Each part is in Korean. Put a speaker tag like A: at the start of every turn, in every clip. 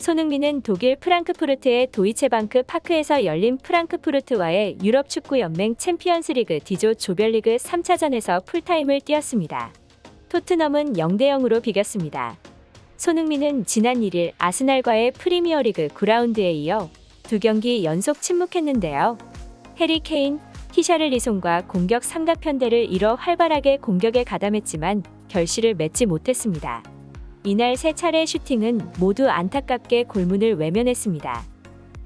A: 손흥민은 독일 프랑크푸르트의 도이체방크 파크에서 열린 프랑크푸르트와의 유럽 축구 연맹 챔피언스리그 D조 조별리그 3차전에서 풀타임을 뛰었습니다. 토트넘은 0대0으로 비겼습니다. 손흥민은 지난 1일 아스날과의 프리미어리그 9라운드에 이어 2경기 연속 침묵했는데요. 해리 케인, 히샤를리송과 공격 삼각편대를 이뤄 활발하게 공격에 가담했지만 결실을 맺지 못했습니다. 이날 3차례 슈팅은 모두 안타깝게 골문을 외면했습니다.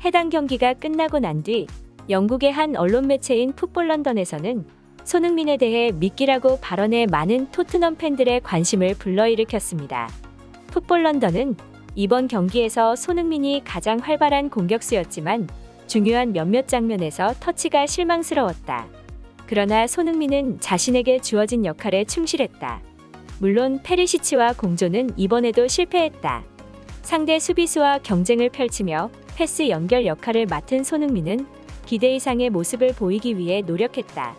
A: 해당 경기가 끝나고 난 뒤 영국의 한 언론 매체인 풋볼 런던에서는 손흥민에 대해 미끼라고 발언해 많은 토트넘 팬들의 관심을 불러일으켰습니다. 풋볼 런던은 이번 경기에서 손흥민이 가장 활발한 공격수였지만 중요한 몇몇 장면에서 터치가 실망스러웠다. 그러나 손흥민은 자신에게 주어진 역할에 충실했다. 물론 페리시치와 공조는 이번에도 실패했다. 상대 수비수와 경쟁을 펼치며 패스 연결 역할을 맡은 손흥민은 기대 이상의 모습을 보이기 위해 노력했다.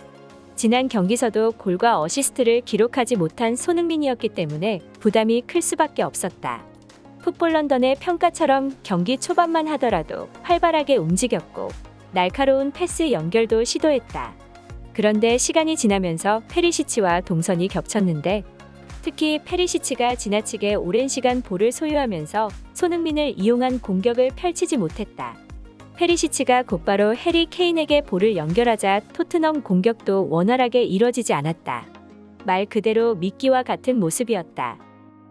A: 지난 경기서도 골과 어시스트를 기록하지 못한 손흥민이었기 때문에 부담이 클 수밖에 없었다. 풋볼 런던의 평가처럼 경기 초반만 하더라도 활발하게 움직였고 날카로운 패스 연결도 시도했다. 그런데 시간이 지나면서 페리시치와 동선이 겹쳤는데 특히 페리시치가 지나치게 오랜 시간 볼을 소유하면서 손흥민을 이용한 공격을 펼치지 못했다. 페리시치가 곧바로 해리 케인에게 볼을 연결하자 토트넘 공격도 원활하게 이뤄지지 않았다. 말 그대로 미끼와 같은 모습이었다.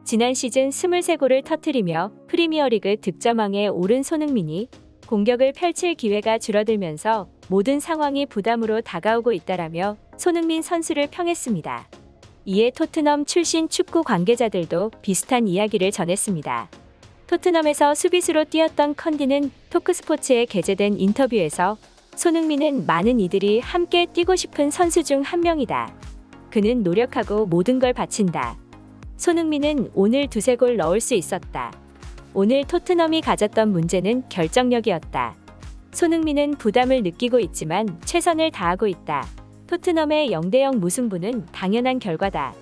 A: 지난 시즌 23골을 터뜨리며 프리미어리그 득점왕에 오른 손흥민이 공격을 펼칠 기회가 줄어들면서 모든 상황이 부담으로 다가오고 있다라며 손흥민 선수를 평했습니다. 이에 토트넘 출신 축구 관계자들도 비슷한 이야기를 전했습니다. 토트넘에서 수비수로 뛰었던 컨디는 토크스포츠에 게재된 인터뷰에서 손흥민은 많은 이들이 함께 뛰고 싶은 선수 중 한 명이다. 그는 노력하고 모든 걸 바친다. 손흥민은 오늘 2-3골 넣을 수 있었다. 오늘 토트넘이 가졌던 문제는 결정력이었다. 손흥민은 부담을 느끼고 있지만 최선을 다하고 있다. 토트넘의 0대0 무승부는 당연한 결과다.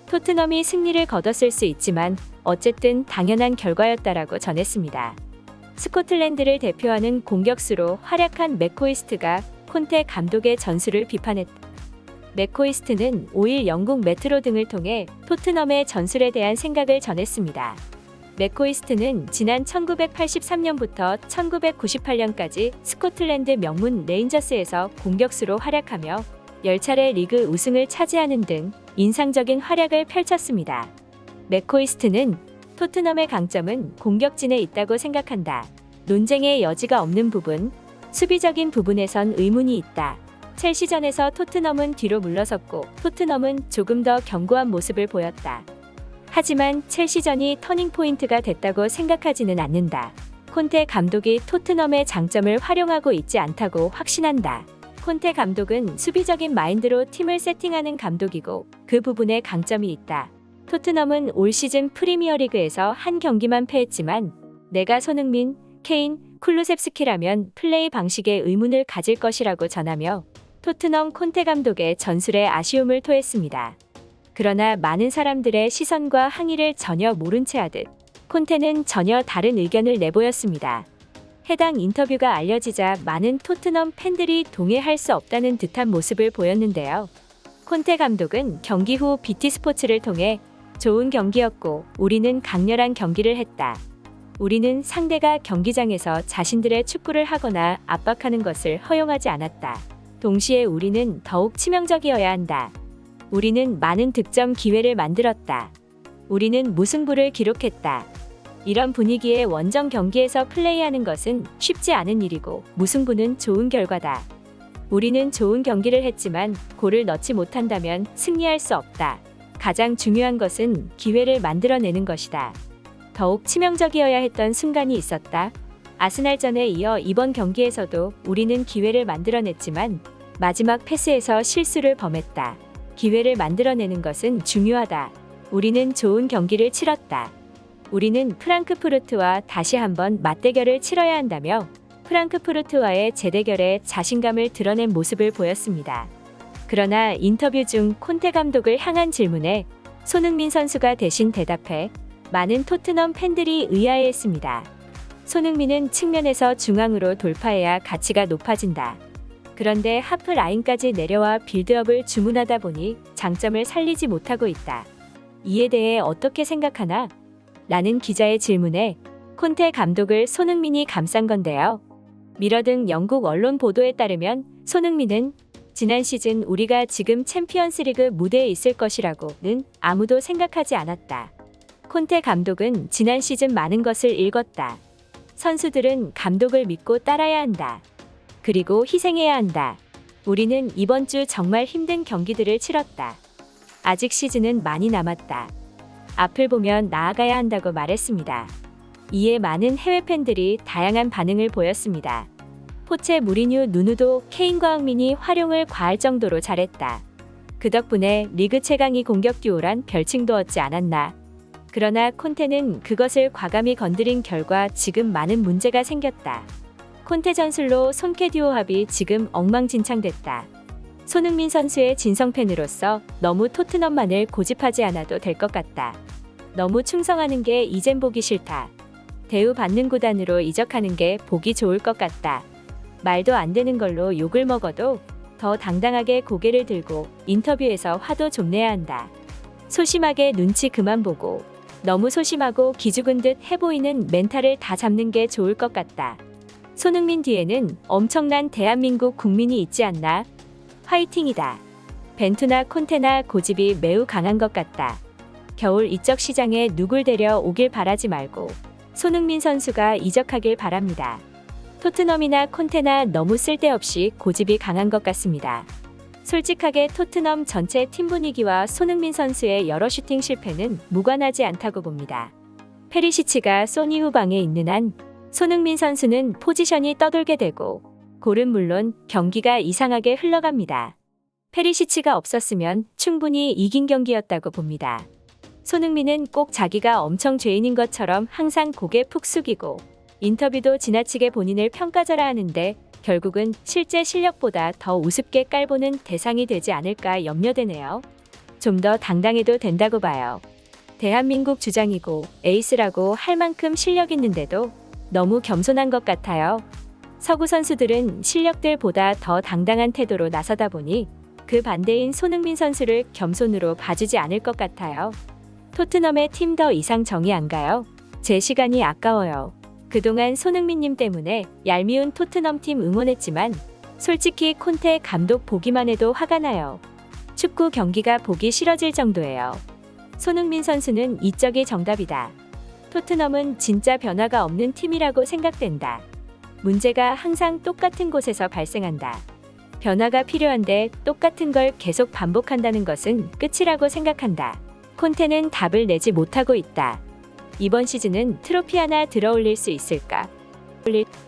A: 토트넘이 승리를 거뒀을 수 있지만 어쨌든 당연한 결과였다라고 전했습니다. 스코틀랜드를 대표하는 공격수로 활약한 맥코이스트가 콘테 감독의 전술을 비판했다. 맥코이스트는 5일 영국 메트로 등을 통해 토트넘의 전술에 대한 생각을 전했습니다. 맥코이스트는 지난 1983년부터 1998년까지 스코틀랜드 명문 레인저스에서 공격수로 활약하며 10차례 리그 우승을 차지하는 등 인상적인 활약을 펼쳤습니다. 맥코이스트는 토트넘의 강점은 공격진에 있다고 생각한다. 논쟁의 여지가 없는 부분, 수비적인 부분에선 의문이 있다. 첼시전에서 토트넘은 뒤로 물러섰고 토트넘은 조금 더 견고한 모습을 보였다. 하지만 첼시전이 터닝포인트가 됐다고 생각하지는 않는다. 콘테 감독이 토트넘의 장점을 활용하고 있지 않다고 확신한다. 콘테 감독은 수비적인 마인드로 팀을 세팅하는 감독이고 그 부분에 강점이 있다. 토트넘은 올 시즌 프리미어리그에서 한 경기만 패했지만 내가 손흥민, 케인, 쿨루셉스키라면 플레이 방식에 의문을 가질 것이라고 전하며 토트넘 콘테 감독의 전술에 아쉬움을 토했습니다. 그러나 많은 사람들의 시선과 항의를 전혀 모른 채 하듯 콘테는 전혀 다른 의견을 내보였습니다. 해당 인터뷰가 알려지자 많은 토트넘 팬들이 동의할 수 없다는 듯한 모습을 보였는데요. 콘테 감독은 경기 후 BT스포츠를 통해 좋은 경기였고 우리는 강렬한 경기를 했다. 우리는 상대가 경기장에서 자신들의 축구를 하거나 압박하는 것을 허용하지 않았다. 동시에 우리는 더욱 치명적이어야 한다. 우리는 많은 득점 기회를 만들었다. 우리는 무승부를 기록했다. 이런 분위기의 원정 경기에서 플레이하는 것은 쉽지 않은 일이고 무승부는 좋은 결과다. 우리는 좋은 경기를 했지만 골을 넣지 못한다면 승리할 수 없다. 가장 중요한 것은 기회를 만들어내는 것이다. 더욱 치명적이어야 했던 순간이 있었다. 아스날전에 이어 이번 경기에서도 우리는 기회를 만들어냈지만 마지막 패스에서 실수를 범했다. 기회를 만들어내는 것은 중요하다. 우리는 좋은 경기를 치렀다. 우리는 프랑크푸르트와 다시 한번 맞대결을 치러야 한다며 프랑크푸르트와의 재대결에 자신감을 드러낸 모습을 보였습니다. 그러나 인터뷰 중 콘테 감독을 향한 질문에 손흥민 선수가 대신 대답해 많은 토트넘 팬들이 의아해했습니다. 손흥민은 측면에서 중앙으로 돌파해야 가치가 높아진다. 그런데 하프 라인까지 내려와 빌드업을 주문하다 보니 장점을 살리지 못하고 있다. 이에 대해 어떻게 생각하나? 라는 기자의 질문에 콘테 감독을 손흥민이 감싼 건데요. 미러 등 영국 언론 보도에 따르면 손흥민은 지난 시즌 우리가 지금 챔피언스리그 무대에 있을 것이라고는 아무도 생각하지 않았다. 콘테 감독은 지난 시즌 많은 것을 읽었다. 선수들은 감독을 믿고 따라야 한다. 그리고 희생해야 한다. 우리는 이번 주 정말 힘든 경기들을 치렀다. 아직 시즌은 많이 남았다. 앞을 보면 나아가야 한다고 말했습니다. 이에 많은 해외 팬들이 다양한 반응을 보였습니다. 포체, 무리뉴, 누누도 케인과 흥민이 활용을 과할 정도로 잘했다. 그 덕분에 리그 최강의 공격 듀오란 별칭도 얻지 않았나. 그러나 콘테는 그것을 과감히 건드린 결과 지금 많은 문제가 생겼다. 콘테 전술로 손케 듀오 합이 지금 엉망진창됐다. 손흥민 선수의 진성 팬으로서 너무 토트넘만을 고집하지 않아도 될 것 같다. 너무 충성하는 게 이젠 보기 싫다. 대우받는 구단으로 이적하는 게 보기 좋을 것 같다. 말도 안 되는 걸로 욕을 먹어도 더 당당하게 고개를 들고 인터뷰에서 화도 좀 내야 한다. 소심하게 눈치 그만 보고 너무 소심하고 기죽은 듯 해보이는 멘탈을 다 잡는 게 좋을 것 같다. 손흥민 뒤에는 엄청난 대한민국 국민이 있지 않나? 화이팅이다. 벤투나 콘테나 고집이 매우 강한 것 같다. 겨울 이적 시장에 누굴 데려오길 바라지 말고 손흥민 선수가 이적하길 바랍니다. 토트넘이나 콘테나 너무 쓸데없이 고집이 강한 것 같습니다. 솔직하게 토트넘 전체 팀 분위기와 손흥민 선수의 여러 슈팅 실패는 무관하지 않다고 봅니다. 페리시치가 소니 후방에 있는 한 손흥민 선수는 포지션이 떠돌게 되고 골은 물론 경기가 이상하게 흘러갑니다. 페리시치가 없었으면 충분히 이긴 경기였다고 봅니다. 손흥민은 꼭 자기가 엄청 죄인인 것처럼 항상 고개 푹 숙이고 인터뷰도 지나치게 본인을 평가절하 하는데 결국은 실제 실력보다 더 우습게 깔보는 대상이 되지 않을까 염려되네요. 좀 더 당당해도 된다고 봐요. 대한민국 주장이고 에이스라고 할 만큼 실력 있는데도 너무 겸손한 것 같아요. 서구 선수들은 실력들보다 더 당당한 태도로 나서다 보니 그 반대인 손흥민 선수를 겸손으로 봐주지 않을 것 같아요. 토트넘의 팀 더 이상 정이 안 가요? 제 시간이 아까워요. 그동안 손흥민님 때문에 얄미운 토트넘 팀 응원했지만 솔직히 콘테 감독 보기만 해도 화가 나요. 축구 경기가 보기 싫어질 정도예요. 손흥민 선수는 이적이 정답이다. 토트넘은 진짜 변화가 없는 팀이라고 생각된다. 문제가 항상 똑같은 곳에서 발생한다. 변화가 필요한데 똑같은 걸 계속 반복한다는 것은 끝이라고 생각한다. 콘테는 답을 내지 못하고 있다. 이번 시즌은 트로피 하나 들어올릴 수 있을까?